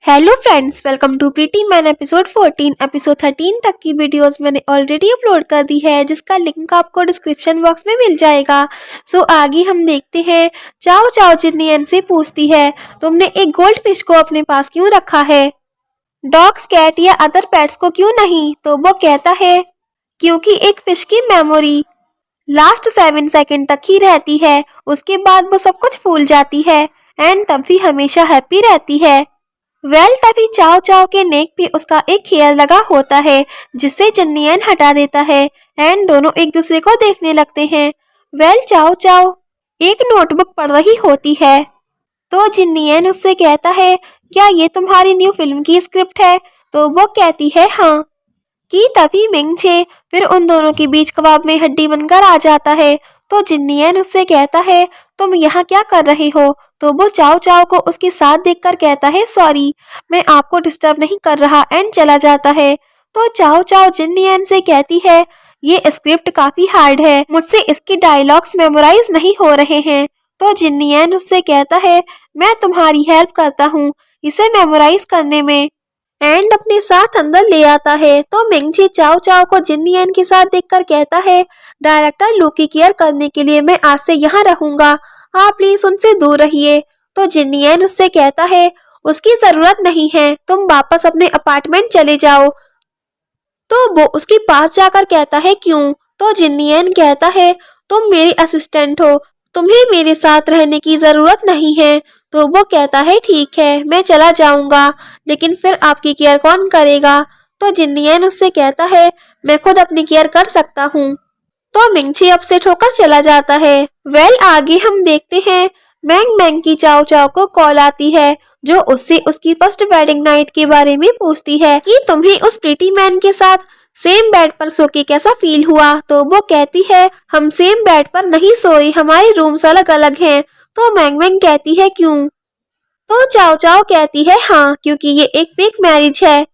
Hello friends, welcome to pretty man episode 14। Episode 13 तक की videos मैंने ऑलरेडी अपलोड कर दी है, जिसका लिंक आपको डिस्क्रिप्शन बॉक्स में मिल जाएगा। सो आगे हम देखते हैं। चाओ चाओ जिन्नियन से पूछती है, तुमने एक गोल्ड फिश को अपने पास क्यों रखा है? डॉग्स, कैट या अदर पेट्स को क्यों नहीं? तो वो कहता है, क्योंकि एक फिश की मेमोरी लास्ट 7 सेकंड तक ही रहती है, उसके बाद वो सब कुछ भूल जाती है एंड तब भी हमेशा हैप्पी रहती है। तभी चाओ चाओ के नेक पे उसका एक हेयर लगा होता है, जिससे जिन्नियन हटा देता है एंड दोनों एक दूसरे को देखने लगते हैं। चाओ चाओ एक नोटबुक पढ़ रही होती है, तो जिन्नियन उससे कहता है, क्या ये तुम्हारी न्यू फिल्म की स्क्रिप्ट है? तो वो कहती है हाँ। कि तभी मिंगचे फिर उन दोनों के बीच कबाब में हड्डी बनकर आ जाता है। तो जिन्नियन उससे कहता है, तुम यहाँ क्या कर रहे हो? तो वो चाओ चाओ को उसके साथ देखकर कहता है, सॉरी, मैं आपको डिस्टर्ब नहीं कर रहा एंड चला जाता है। तो चाओ चाओ जिन्नियन से कहती है, ये स्क्रिप्ट काफी हार्ड है, मुझसे इसके डायलॉग्स मेमोराइज नहीं हो रहे हैं। तो जिन्नियन उससे कहता है, मैं तुम्हारी हेल्प करता हूँ इसे मेमोराइज करने में एंड अपने साथ अंदर ले आता है। तो मिंगजी चाओ चाओ को जिन्नियन के साथ देखकर कहता है, डायरेक्टर लू की केयर करने के लिए मैं आज से यहाँ रहूंगा, आप प्लीज उनसे दूर रहिए। तो जिन्नियन उससे कहता है, उसकी जरूरत नहीं है, तुम वापस अपने अपार्टमेंट चले जाओ। तो वो उसके पास जाकर कहता है, क्यों? तो जिन्नियन कहता है, तुम मेरी असिस्टेंट हो, तुम्हें मेरे साथ रहने की जरूरत नहीं है। तो वो कहता है, ठीक है, मैं चला जाऊंगा, लेकिन फिर आपकी केयर कौन करेगा? तो जिन्नियन उससे कहता है, मैं खुद अपनी केयर कर सकता हूँ। तो मिंगची अपसेट होकर चला जाता है। आगे हम देखते हैं, मैंग मैंग की चाओ चाओ को कॉल आती है, जो उससे उसकी फर्स्ट वेडिंग नाइट के बारे में पूछती है कि तुम्हें उस प्रीटी मैन के साथ सेम बेड पर सो के कैसा फील हुआ? तो वो कहती है, हम सेम बेड पर नहीं सोए, हमारे रूम्स अलग अलग हैं। तो मैंग मैंग कहती है, क्यों? तो चाओ चाओ कहती है, हाँ, क्योंकि ये एक फेक मैरिज है,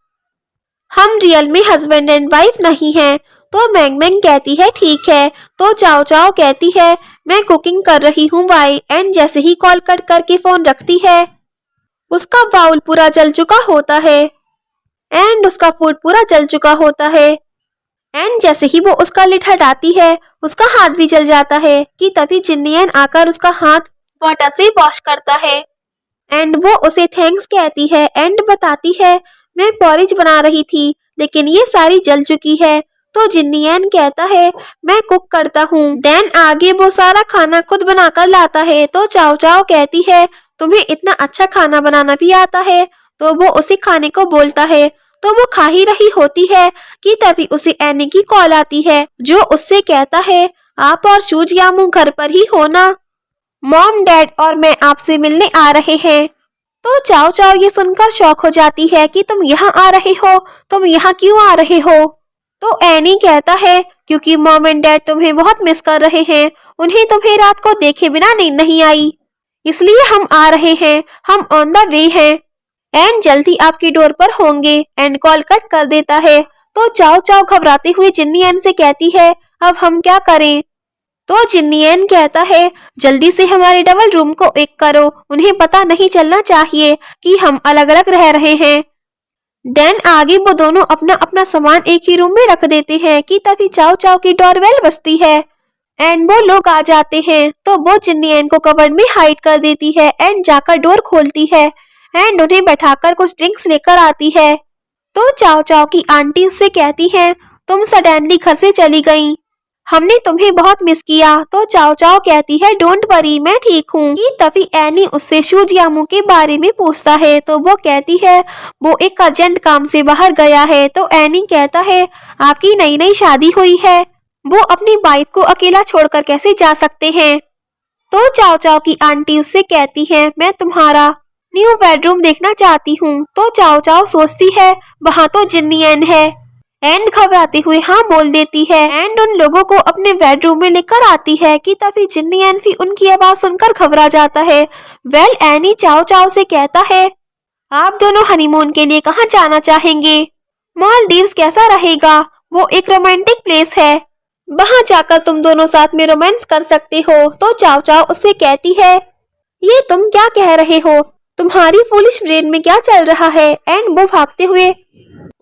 हम रियल में हस्बैंड एंड वाइफ नहीं हैं। तो मैंग मैंग कहती है, ठीक है। तो चाओ चाओ कहती है, मैं कुकिंग कर रही हूँ, बाय। एंड जैसे ही कॉल कट करके फोन रखती है, उसका बाउल पूरा जल चुका होता है एंड उसका फूड पूरा जल चुका होता है एंड जैसे ही वो उसका लिड हटाती है, उसका हाथ भी जल जाता है। कि तभी जिन्नियन आकर उसका हाथ वाटर से वॉश करता है एंड वो उसे थैंक्स कहती है एंड बताती है, मैं पॉरेज बना रही थी, लेकिन ये सारी जल चुकी है। तो जिन्नियन कहता है, मैं कुक करता हूँ। देन आगे वो सारा खाना खुद बनाकर लाता है। तो चाओ चाओ कहती है, तुम्हें इतना अच्छा खाना बनाना भी आता है? तो वो उसे खाने को बोलता है। तो वो खा ही रही होती है कि तभी उसे एनी की कॉल आती है, जो उससे कहता है, आप और शूजियामू घर पर ही हो ना? मॉम, डैड और मैं आपसे मिलने आ रहे हैं। तो चाओ चाओ ये सुनकर शॉक हो जाती है कि तुम यहाँ आ रहे हो, तुम यहाँ क्यों आ रहे हो? तो एनी कहता है, क्योंकि मॉम एंड डैड तुम्हें बहुत मिस कर रहे हैं, उन्हें तुम्हें रात को देखे बिना नींद नहीं आई, इसलिए हम आ रहे हैं, हम ऑन द वे हैं एंड जल्दी आपकी डोर पर होंगे एंड कॉल कट कर देता है। तो चाओ चाओ घबराते हुए जिन्नियन से कहती है, अब हम क्या करें? तो जिन्नियन कहता है, जल्दी से हमारे डबल रूम को एक करो, उन्हें पता नहीं चलना चाहिए कि हम अलग अलग रह रहे हैं। देन आगे वो दोनों अपना अपना सामान एक ही रूम में रख देते हैं। कि तभी चाओ चाओ की डोरबेल बजती है एंड वो लोग आ जाते हैं। तो वो जिन्नियन को कवर्ड में हाइड कर देती है एंड जाकर डोर खोलती है एंड उन्हें बैठाकर कुछ ड्रिंक्स लेकर आती है। तो चाओ चाओ की आंटी उससे कहती है, तुम सडनली घर से चली गई, हमने तुम्हें बहुत मिस किया। तो चाओ चाओ कहती है, डोंट वरी, मैं ठीक हूँ। कि तभी एनी उससे शूजियामू के बारे में पूछता है। तो वो कहती है, वो एक अर्जेंट काम से बाहर गया है। तो एनी कहता है, आपकी नई नई शादी हुई है, वो अपनी वाइफ को अकेला छोड़कर कैसे जा सकते हैं? तो चाओ चाओ की आंटी उससे कहती है, मैं तुम्हारा न्यू बेडरूम देखना चाहती हूँ। तो चाओ चाओ सोचती है, वहाँ तो जिन्नियन है एंड घबराते हुए हाँ बोल देती है एंड उन लोगों को अपने बेडरूम में लेकर आती है। कि तभी जिन्नियन भी उनकी आवाज सुनकर घबरा जाता है। एनी चाओ चाओ से कहता है, आप दोनों हनीमून के लिए कहाँ जाना चाहेंगे? मालदीव्स कैसा रहेगा? वो एक रोमांटिक प्लेस है, वहाँ जाकर तुम दोनों साथ में रोमांस कर सकते हो। तो चाओ चाओ उससे कहती है, ये तुम क्या कह रहे हो? तुम्हारी फूलिश ब्रेन में क्या चल रहा है। एंड वो भागते हुए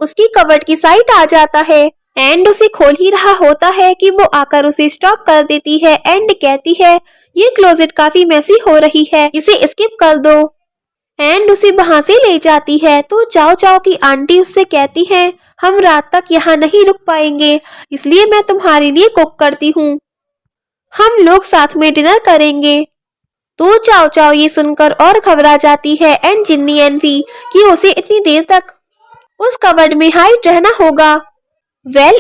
उसकी कवर्ड की साइड आ जाता है एंड उसे खोल ही रहा होता है कि वो आकर उसे स्टॉप कर देती है एंड कहती है ये क्लोजेट काफी मैसी हो रही है, इसे स्किप कर दो। एंड उसे वहां से ले जाती है। तो चाओ चाओ की आंटी उससे कहती है हम रात तक यहाँ नहीं रुक पाएंगे, इसलिए मैं तुम्हारे लिए कुक करती हूँ, हम लोग साथ में डिनर करेंगे। तो चाओ चाओ ये सुनकर और घबरा जाती है एंड जिन्नी एन भी कि उसे इतनी देर तक उस कवर्ड में हाइड रहना होगा।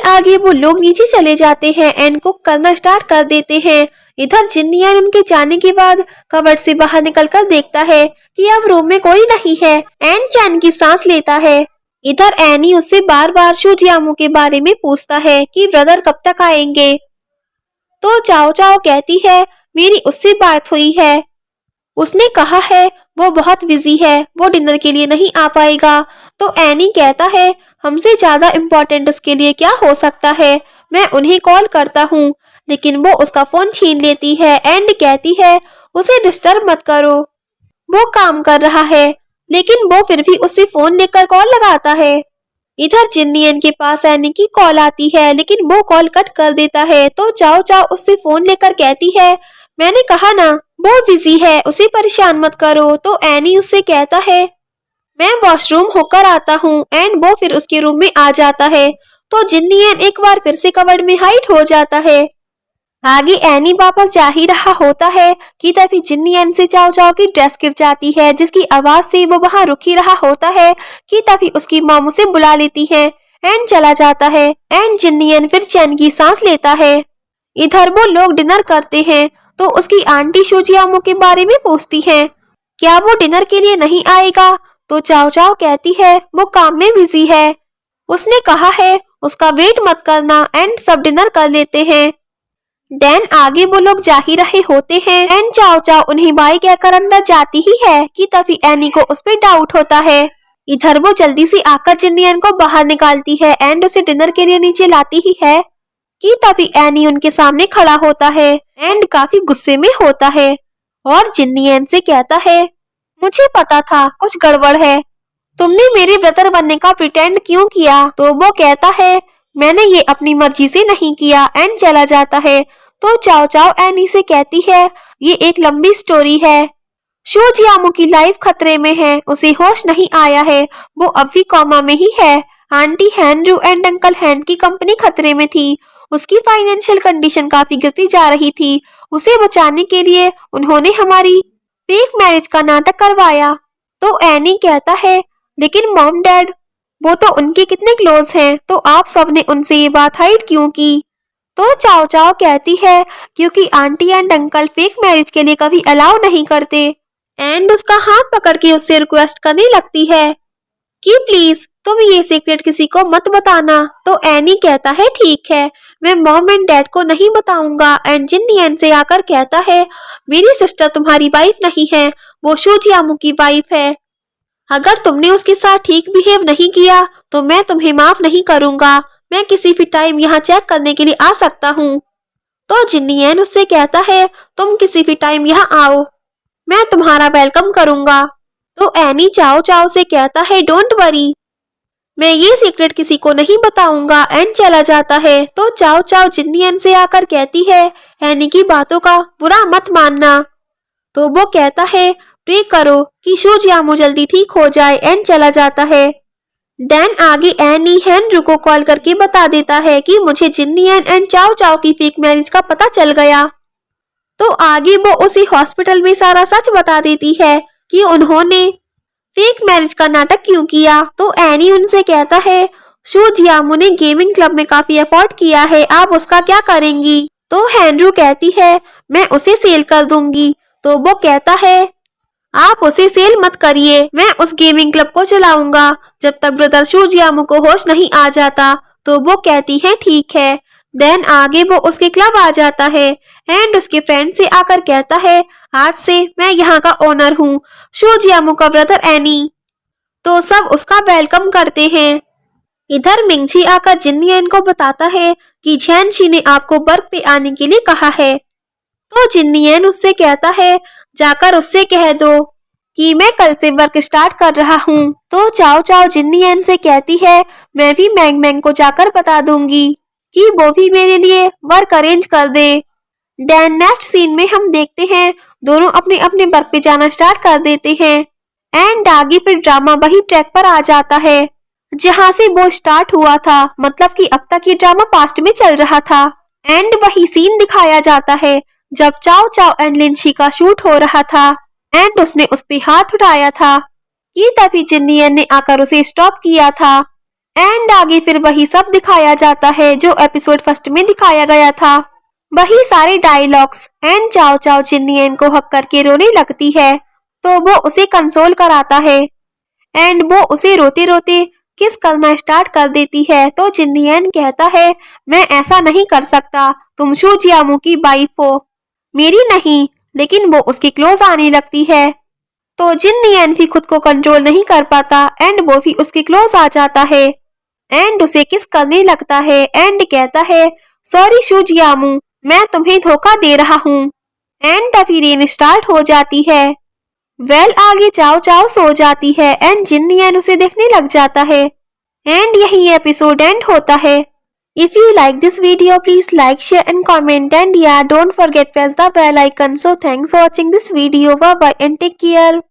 आगे वो लोग नीचे चले जाते हैं एंड कुक करना स्टार्ट कर देते हैं। इधर जिन्नियन उनके जाने के बाद कवर्ड से बाहर निकलकर देखता है कि अब रूम में कोई नहीं है एंड चैन की सांस लेता है। इधर एनी उससे बार बार शुजियामू के बारे में पूछता है कि ब्रदर कब तक आएंगे। तो चाओ चाओ कहती है मेरी उससे बात हुई है, उसने कहा है वो बहुत बिजी है, वो डिनर के लिए नहीं आ पाएगा। तो एनी कहता है हमसे ज्यादा इम्पोर्टेंट उसके लिए क्या हो सकता है, मैं उन्हें कॉल करता हूँ। लेकिन वो उसका फोन छीन लेती है एंड कहती है उसे डिस्टर्ब मत करो, वो काम कर रहा है। लेकिन वो फिर भी उससे फोन लेकर कॉल लगाता है। इधर जिन्नियन के पास एनी की कॉल आती है लेकिन वो कॉल कट कर देता है। तो चाओ चाओ उससे फोन लेकर कहती है मैंने कहा ना वो बिजी है, उसे परेशान मत करो। तो एनी उससे कहता है मैं वॉशरूम होकर आता हूँ एंड वो फिर उसके रूम में आ जाता है। तो जिन्नियन एक बार फिर से कवर्ड में हाइड हो जाता है। आगे एनी वापस जा ही रहा होता है कि तभी जिन्नियन से चाओ चाओ की ड्रेस गिर जाती है, जिसकी आवाज से वो वहां रुक ही रहा होता है कि तभी उसकी मॉम उसे बुला लेती है एंड चला जाता है एंड जिन्नियन फिर चैन की सांस लेता है। इधर वो लोग डिनर करते हैं तो उसकी आंटी शुजियामू के बारे में पूछती है क्या वो डिनर के लिए नहीं आएगा। तो चाओ चाओ कहती है वो काम में बिजी है, उसने कहा है उसका वेट मत करना एंड सब डिनर कर लेते हैं। देन आगे वो लोग जा ही रहे होते हैं एंड चाओ चाओ उन्हें बाय कहकर अंदर जाती ही है कि तभी एनी को उस पर डाउट होता है। इधर वो जल्दी से आकर जिन्नियन को बाहर निकालती है एंड उसे डिनर के लिए नीचे लाती ही है कि तभी एनी उनके सामने खड़ा होता है एंड काफी गुस्से में होता है और जिन्नियन से कहता है मुझे पता था कुछ गड़बड़ है, तुमने मेरे ब्रदर बनने का प्रिटेंड क्यों किया। तो वो कहता है मैंने ये अपनी मर्जी से नहीं किया एंड चला जाता है। तो चाओ चाओ एनी से कहती है ये एक लंबी स्टोरी है, शुजियामू की लाइफ खतरे में है, उसे होश नहीं आया है, वो अब भी कोमा में ही है। आंटी हैंड्रू एंड अंकल हैंड की कंपनी खतरे में थी, उसकी फाइनेंशियल कंडीशन काफी गिरती जा रही थी, उसे बचाने के लिए उन्होंने हमारी फेक मैरिज का नाटक करवाया। तो एनी कहता है लेकिन मॉम डैड वो तो उनके कितने क्लोज हैं, तो आप सबने उनसे ये बात हाइड क्यों की। तो चाओ चाओ कहती है क्योंकि aunty and uncle fake marriage के लिए कभी अलाउ नहीं करते एंड उसका हाथ पकड़ के उससे रिक्वेस्ट करने लगती है कि प्लीज तुम ये सीक्रेट किसी को मत बताना। तो एनी कहता है ठीक है, मैं मॉम एंड डैड को नहीं बताऊंगा एंड जिन्नियन से आकर कहता है मेरी सिस्टर तुम्हारी वाइफ नहीं है, वो शुजियामू की वाइफ है, अगर तुमने उसके साथ ठीक बिहेव नहीं किया तो मैं तुम्हें माफ नहीं करूंगा, मैं किसी भी टाइम यहाँ चेक करने के लिए आ सकता हूँ। तो जिन्नियन उससे कहता है तुम किसी भी टाइम यहाँ आओ, मैं तुम्हारा वेलकम करूंगा। तो एनी चाओ चाओ से कहता है डोंट वरी, मैं ये सीक्रेट किसी को नहीं बताऊंगा एंड चला जाता है। तो चाओ चाओ जिन्नियन से आकर कहती है एनी की बातों का बुरा मत मानना। तो वो कहता है प्रे करो कि शुजियामू जल्दी ठीक हो जाए एंड चला जाता है। देन आगे एनी हैंड्रू को कॉल करके बता देता है कि मुझे जिन्नियन एंड चाओ चाओ की फेक मैरिज का पता चल गया। तो आगे वो उसे हॉस्पिटल में सारा सच बता देती है कि उन्होंने फेक मैरिज का नाटक क्यों किया। तो एनी उनसे कहता है शुजियामू ने गेमिंग क्लब में काफी एफर्ट किया है, आप उसका क्या करेंगी। तो हैंड्रू कहती है मैं उसे सेल कर दूंगी। तो वो कहता है आप उसे सेल मत करिए, मैं उस गेमिंग क्लब को चलाऊंगा जब तक ब्रदर शुजियामू को होश नहीं आ जाता। तो वो कहती है ठीक है। देन आगे वो उसके क्लब आ जाता है एंड उसके फ्रेंड से आकर कहता है आज से मैं यहाँ का ओनर हूँ, शुजियामू का ब्रदर एनी। तो सब उसका वेलकम करते हैं। इधर मिंगजी आकर जिन्नियन को बताता है कि झैनशी ने आपको वर्क पे आने के लिए कहा है। तो जिन्नियन उससे कहता है जाकर उससे कह दो कि मैं कल से वर्क स्टार्ट कर रहा हूँ। तो चाओ चाओ जिन्नी एन से कहती है मैं भी मैंग मैंग को जाकर बता दूंगी कि वो भी मेरे लिए वर्क अरेंज कर दे। देन नेक्स्ट सीन में हम देखते हैं दोनों अपने अपने वर्क पे जाना स्टार्ट कर देते हैं एंड आगे फिर ड्रामा वही ट्रैक पर आ जाता है जहाँ से वो स्टार्ट हुआ था, मतलब कि अब तक ये ड्रामा पास्ट में चल रहा था। एंड वही सीन दिखाया जाता है जब चाओ चाओ एंड लिंशी का शूट हो रहा था एंड उसने उस पे हाथ उठाया था कि तभी जिन्नियन ने आकर उसे स्टॉप किया था। एंड आगे फिर वही सब दिखाया जाता है जो एपिसोड फर्स्ट में दिखाया गया था, वही सारे डायलॉग्स। एंड चाओ चाओ जिन्नियन को हक करके रोने लगती है तो वो उसे कंसोल कराता है एंड वो उसे रोते रोते किस करना स्टार्ट कर देती है। तो जिन्नियन कहता है मैं ऐसा नहीं कर सकता, तुम शू जियामू की वाइफ हो, मेरी नहीं। लेकिन वो उसके क्लोज आने लगती है तो जिन्नियन भी खुद को कंट्रोल नहीं कर पाता एंड वो भी उसके क्लोज आ जाता है एंड उसे किस करने लगता है एंड कहता है सॉरी शू जियामू, मैं तुम्हें धोखा दे रहा हूँ। एंड तभी रेन स्टार्ट हो जाती है। आगे चाओ चाओ सो जाती है एंड जिन्नियन उसे देखने लग जाता है एंड यही एपिसोड एंड होता है। If you like this video, please like, share and comment, and yeah, don't forget press the bell icon. So thanks for watching this video. Bye bye and take care.